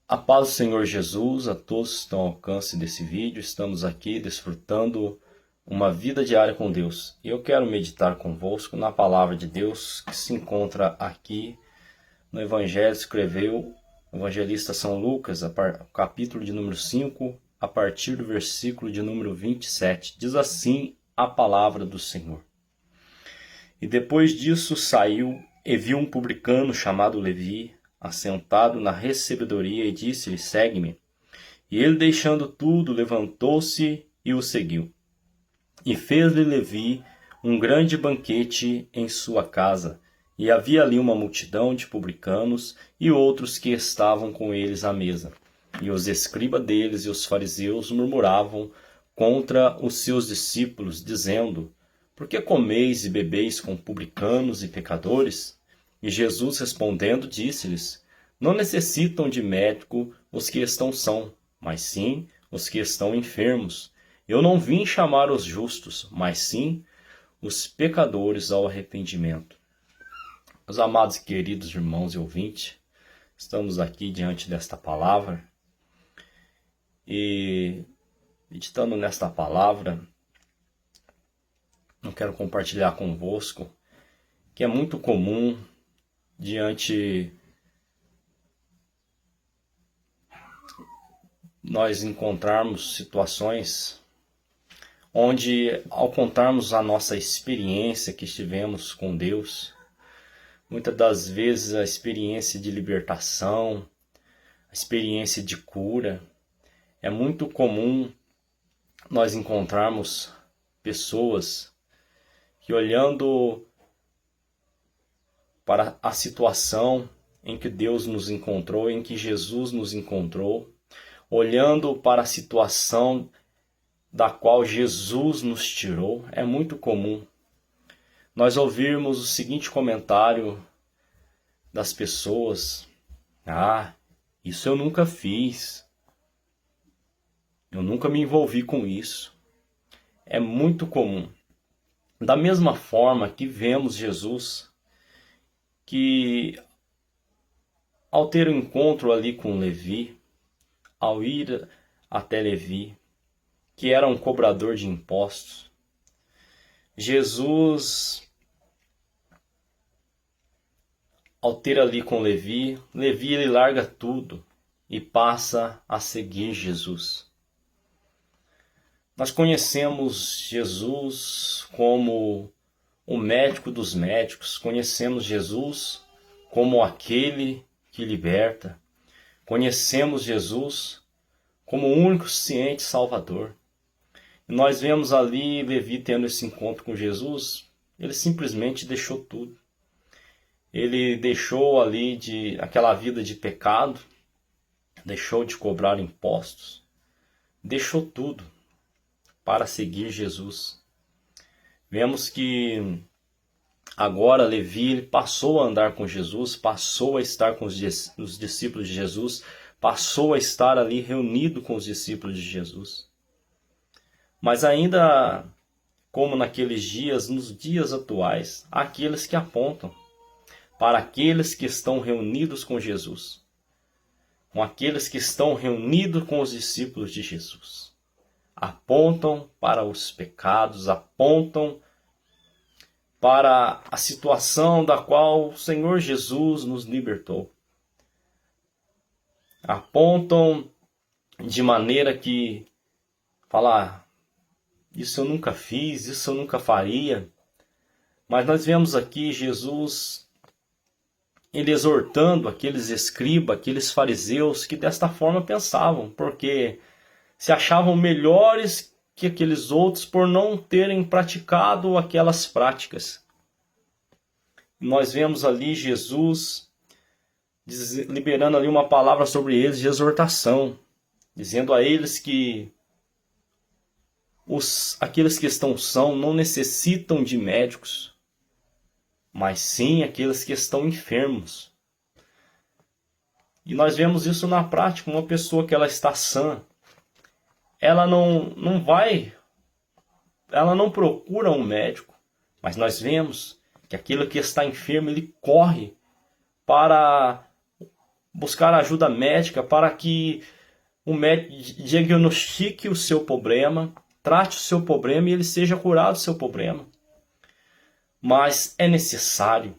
A paz do Senhor Jesus a todos que estão ao alcance desse vídeo. Estamos aqui desfrutando uma vida diária com Deus. E eu quero meditar convosco na palavra de Deus que se encontra aqui no Evangelho que escreveu o evangelista São Lucas, capítulo de número 5, a partir do versículo de número 27. Diz assim a palavra do Senhor. E depois disso saiu e viu um publicano chamado Levi, assentado na recebedoria, e disse-lhe: segue-me. E ele, deixando tudo, levantou-se e o seguiu. E fez-lhe Levi um grande banquete em sua casa, e havia ali uma multidão de publicanos e outros que estavam com eles à mesa. E os escribas deles e os fariseus murmuravam contra os seus discípulos, dizendo: por que comeis e bebeis com publicanos e pecadores? E Jesus respondendo disse-lhes: não necessitam de médico os que estão sãos, mas sim os que estão enfermos. Eu não vim chamar os justos, mas sim os pecadores ao arrependimento. Meus amados e queridos irmãos e ouvintes, estamos aqui diante desta palavra e, meditando nesta palavra, eu quero compartilhar convosco que é muito comum diante nós encontrarmos situações onde, ao contarmos a nossa experiência que tivemos com Deus, muitas das vezes a experiência de libertação, a experiência de cura, é muito comum nós encontrarmos pessoas que, olhando para a situação em que Deus nos encontrou, em que Jesus nos encontrou, olhando para a situação da qual Jesus nos tirou, é muito comum nós ouvirmos o seguinte comentário das pessoas: ah, isso eu nunca fiz, eu nunca me envolvi com isso. É muito comum. Da mesma forma que vemos Jesus, que ao ter um encontro ali com Levi, ao ir até Levi, que era um cobrador de impostos, Jesus, ao ter ali com Levi, ele larga tudo e passa a seguir Jesus. Nós conhecemos Jesus como o médico dos médicos, conhecemos Jesus como aquele que liberta, conhecemos Jesus como o único ciente Salvador. E nós vemos ali Levi tendo esse encontro com Jesus, ele simplesmente deixou tudo. Ele deixou ali aquela vida de pecado, deixou de cobrar impostos, deixou tudo para seguir Jesus. Vemos que agora Levi ele passou a andar com Jesus, passou a estar com os discípulos de Jesus, passou a estar ali reunido com os discípulos de Jesus. Mas ainda, como naqueles dias, nos dias atuais, há aqueles que apontam para aqueles que estão reunidos com Jesus, com aqueles que estão reunidos com os discípulos de Jesus. Apontam para os pecados, apontam para a situação da qual o Senhor Jesus nos libertou. Apontam de maneira que falar: isso eu nunca fiz, isso eu nunca faria. Mas nós vemos aqui Jesus, ele exortando aqueles escribas, aqueles fariseus que desta forma pensavam, porque se achavam melhores que aqueles outros por não terem praticado aquelas práticas. Nós vemos ali Jesus liberando ali uma palavra sobre eles de exortação, dizendo a eles que aqueles que estão sãos não necessitam de médicos, mas sim aqueles que estão enfermos. E nós vemos isso na prática. Uma pessoa que ela está sã, ela não procura um médico, mas nós vemos que aquele que está enfermo, ele corre para buscar ajuda médica para que o médico diagnostique o seu problema, trate o seu problema e ele seja curado do seu problema. Mas é necessário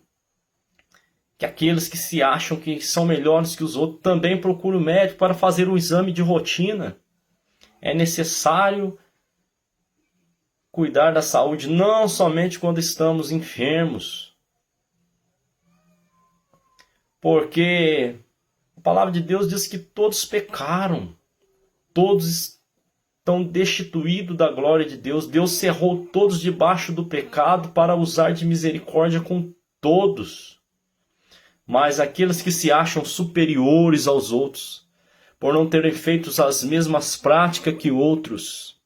que aqueles que se acham que são melhores que os outros também procurem o médico para fazer um exame de rotina. É necessário cuidar da saúde não somente quando estamos enfermos. Porque a palavra de Deus diz que todos pecaram. Todos estão destituídos da glória de Deus. Deus cerrou todos debaixo do pecado para usar de misericórdia com todos. Mas aqueles que se acham superiores aos outros, por não terem feito as mesmas práticas que outros,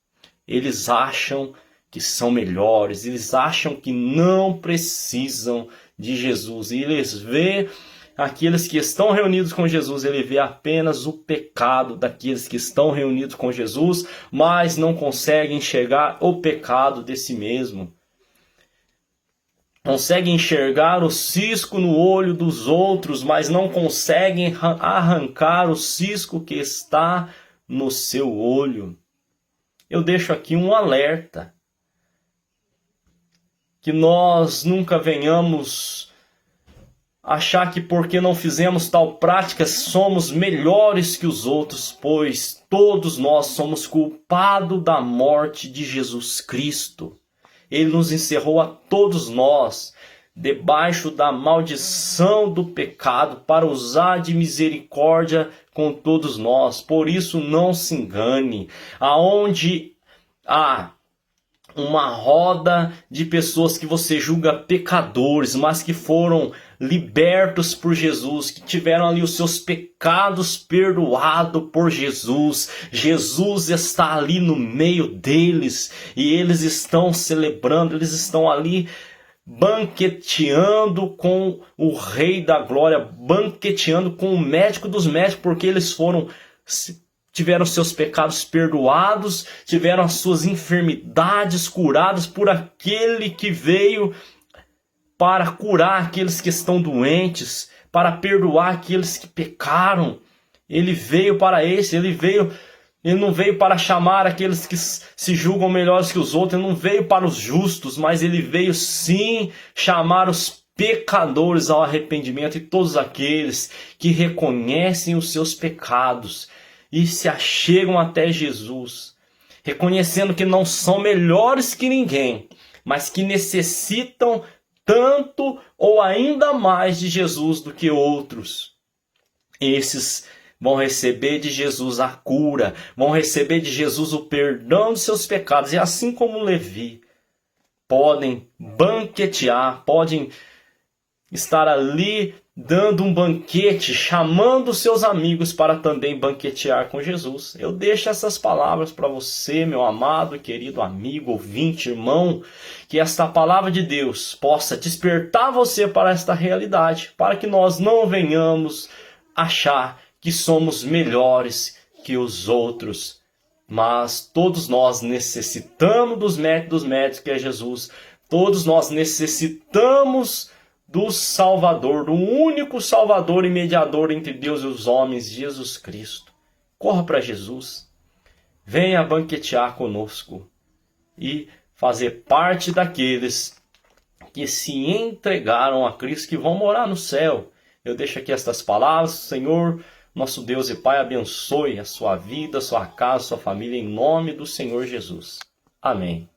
eles acham que são melhores, eles acham que não precisam de Jesus. E eles vê aqueles que estão reunidos com Jesus, ele vê apenas o pecado daqueles que estão reunidos com Jesus, mas não consegue enxergar o pecado de si mesmo. Consegue enxergar o cisco no olho dos outros, mas não conseguem arrancar o cisco que está no seu olho. Eu deixo aqui um alerta. Que nós nunca venhamos achar que porque não fizemos tal prática somos melhores que os outros, pois todos nós somos culpados da morte de Jesus Cristo. Ele nos encerrou a todos nós debaixo da maldição do pecado para usar de misericórdia com todos nós. Por isso não se engane. Aonde há uma roda de pessoas que você julga pecadores, mas que foram libertos por Jesus, que tiveram ali os seus pecados perdoados por Jesus. Jesus está ali no meio deles e eles estão celebrando, eles estão ali banqueteando com o Rei da Glória, banqueteando com o médico dos médicos, porque eles tiveram seus pecados perdoados, tiveram as suas enfermidades curadas por aquele que veio para curar aqueles que estão doentes, para perdoar aqueles que pecaram. Ele veio para esse, ele não veio para chamar aqueles que se julgam melhores que os outros, ele não veio para os justos, mas ele veio sim chamar os pecadores ao arrependimento e todos aqueles que reconhecem os seus pecados e se achegam até Jesus, reconhecendo que não são melhores que ninguém, mas que necessitam tanto ou ainda mais de Jesus do que outros. Esses vão receber de Jesus a cura, vão receber de Jesus o perdão dos seus pecados, e assim como Levi, podem banquetear, podem estar ali dando um banquete, chamando seus amigos para também banquetear com Jesus. Eu deixo essas palavras para você, meu amado, querido amigo, ouvinte, irmão, que esta palavra de Deus possa despertar você para esta realidade, para que nós não venhamos achar que somos melhores que os outros. Mas todos nós necessitamos dos médicos, que é Jesus. Todos nós necessitamos do Salvador, do único Salvador e mediador entre Deus e os homens, Jesus Cristo. Corra para Jesus, venha banquetear conosco e fazer parte daqueles que se entregaram a Cristo, que vão morar no céu. Eu deixo aqui estas palavras. Senhor, nosso Deus e Pai, abençoe a sua vida, a sua casa, a sua família, em nome do Senhor Jesus. Amém.